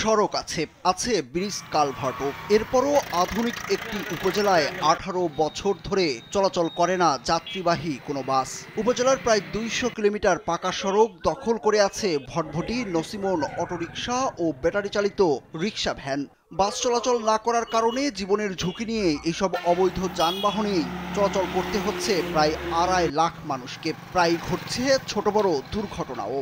সড়ক আছে, আছে ব্রিজ কালভার্টও। এরপরও আধুনিক একটি উপজেলায় 18 বছর ধরে চলাচল করে না যাত্রীবাহী কোনো বাস। উপজেলার প্রায় 200 কিলোমিটার পাকা সড়ক দখল করে আছে ভটভটি, নসিমন অটোরিকশা ও ব্যাটারি চালিত রিকশা ভ্যান। বাস চলাচল না করার কারণে জীবনের ঝুঁকি নিয়ে এইসব অবৈধ যানবাহনেই চলাচল করতে হচ্ছে প্রায় 2.5 লাখ মানুষকে। প্রায় ঘটছে ছোট বড় দুর্ঘটনাও।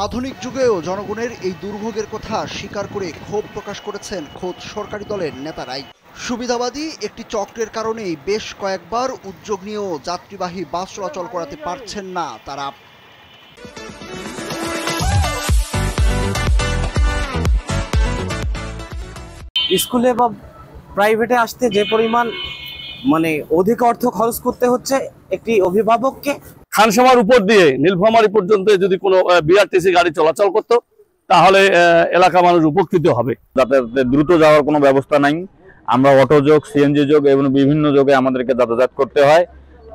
আধুনিক যুগেও জনগণের এই দুর্ভোগের কথা স্বীকার করে ক্ষোভ প্রকাশ করেছেন খোদ সরকারি দলের নেতারাই। সুবিধাবাদী একটি চক্রের কারণেই বেশ কয়েকবার উদ্যোগ নিয়েও যাত্রীবাহী বাস চলাচল করাতে পারছেন না তারা। স্কুলে বা প্রাইভেটে আসতে যে পরিমাণ অধিক অর্থ খরচ করতে হচ্ছে একটি অভিভাবককে, খানসামার উপর দিয়ে নীলফামারী পর্যন্ত যদি কোনো বিআরটিসি গাড়ি চলাচল করতো তাহলে এলাকা মানুষ উপকৃত হবে। যাতায়াতে দ্রুত যাওয়ার কোনো ব্যবস্থা নাই। আমরা অটো যোগ, সিএনজি যোগ এবং বিভিন্ন যোগে আমাদেরকে যাতায়াত করতে হয়।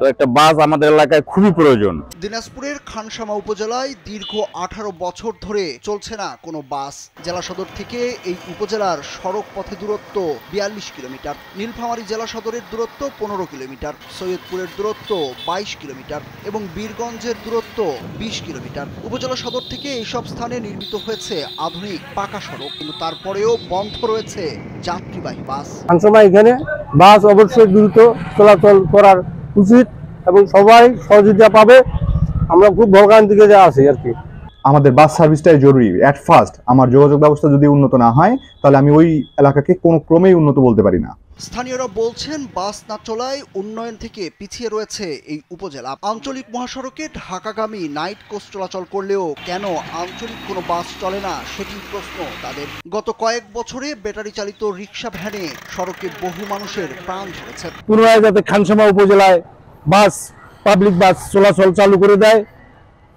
তো একটা বাস আমাদের এলাকায় খুবই প্রয়োজন। দিনাজপুরের খানসামা উপজেলায় দীর্ঘ 18 বছর ধরে চলছে না কোনো বাস। জেলা সদর থেকে এই উপজেলার সড়ক পথে দূরত্ব 42 কিলোমিটার, নীলফামারী জেলা সদরের দূরত্ব 15 কিলোমিটার, সৈয়দপুরের দূরত্ব 22 কিলোমিটার এবং বীরগঞ্জের দূরত্ব 20 কিলোমিটার। উপজেলা সদর থেকে এইসব স্থানে নির্মিত হয়েছে আধুনিক পাকা সড়ক, কিন্তু তারপরেও বন্ধ রয়েছে যাত্রীবাহী বাস। খানসামা এখানে বাস অবশ্যই দ্রুত চলাচল করার উচিত এবং সবাই সহযোগিতা পাবে। আমরা খুব ভোগান্তিতে আছি আর কি। আমাদের বাস সার্ভিসটাই জরুরি। অ্যাট ফার্স্ট আমার যোগাযোগ ব্যবস্থা যদি উন্নত না হয় তাহলে আমি ওই এলাকাকে কোনো ক্রমেই উন্নত বলতে পারি না। স্থানীয়রা বলছেন বাস না চলায় উন্নয়ন থেকে পিছিয়ে রয়েছে এই উপজেলা। আঞ্চলিক মহাসড়কে ঢাকাগামী নাইট কোচ চলাচল করলেও কেন আঞ্চলিক কোনো বাস চলে না সেটি প্রশ্ন তাদের। গত কয়েক বছরে ব্যাটারি চালিত রিকশা ভ্যানে সড়কে বহু মানুষের প্রাণ ঝরেছে। পুনরায় যাতে খানসামা উপজেলায় বাস, পাবলিক বাস চলাচল চালু করে দেয়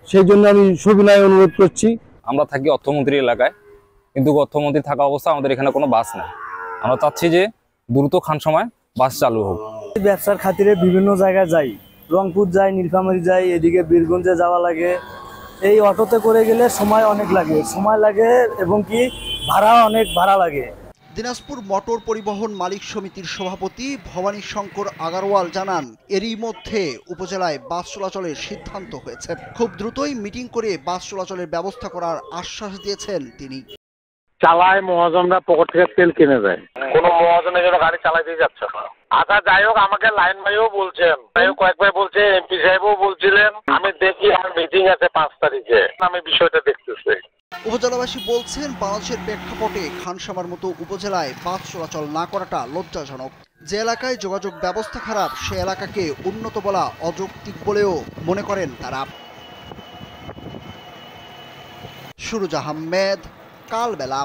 সেই জন্য আমি সবিনয় অনুরোধ করছি। আমরা থাকি অর্থমন্ত্রী এলাকায়, কিন্তু অর্থমন্ত্রী থাকা অবস্থা আমাদের এখানে কোনো বাস নেই। আমরা চাচ্ছি যে দ্রুত খানসামায় বাস চালু হোক। ব্যবসার খাতিরে বিভিন্ন জায়গায় যাই, রংপুর যাই, নীলফামারী যাই, এদিকে বীরগঞ্জে যাওয়া লাগে। এই অটোতে করে গেলে সময় অনেক লাগে এবং কি ভাড়া লাগে। দিনাজপুর মোটর পরিবহন মালিক সমিতির সভাপতি ভবানী শঙ্কর আগারওয়াল জানান, এরই মধ্যে উপজেলায় বাস চলাচলের সিদ্ধান্ত হয়েছে। খুব দ্রুতই মিটিং করে বাস চলাচলের ব্যবস্থা করার আশ্বাস দিয়েছেন তিনি। চালায় মহাজনরা পকেট থেকে তেল কিনে দেয়, কোনো মহাজনের জন্য গাড়ি চালাইতেই যাচ্ছে না। আচ্ছা যাই হোক, আমাকে লাইন ভাইও বলছেন, কয়েক ভাই বলছে, এমপি সাহেবও বলছিলেন। আমি দেখি আমার মিটিং আছে 5 তারিখে, আমি বিষয়টা দেখতেছি। উপজেলাবাসী বলছেন, বাংলাদেশের প্রেক্ষাপটে খানসামার মতো উপজেলায় বাস চলাচল না করাটা লজ্জাজনক। যে এলাকায় যোগাযোগ ব্যবস্থা খারাপ সে এলাকাকে উন্নত বলা অযৌক্তিক বলেও মনে করেন তারা। সুরুজ আহমেদ, কালবেলা।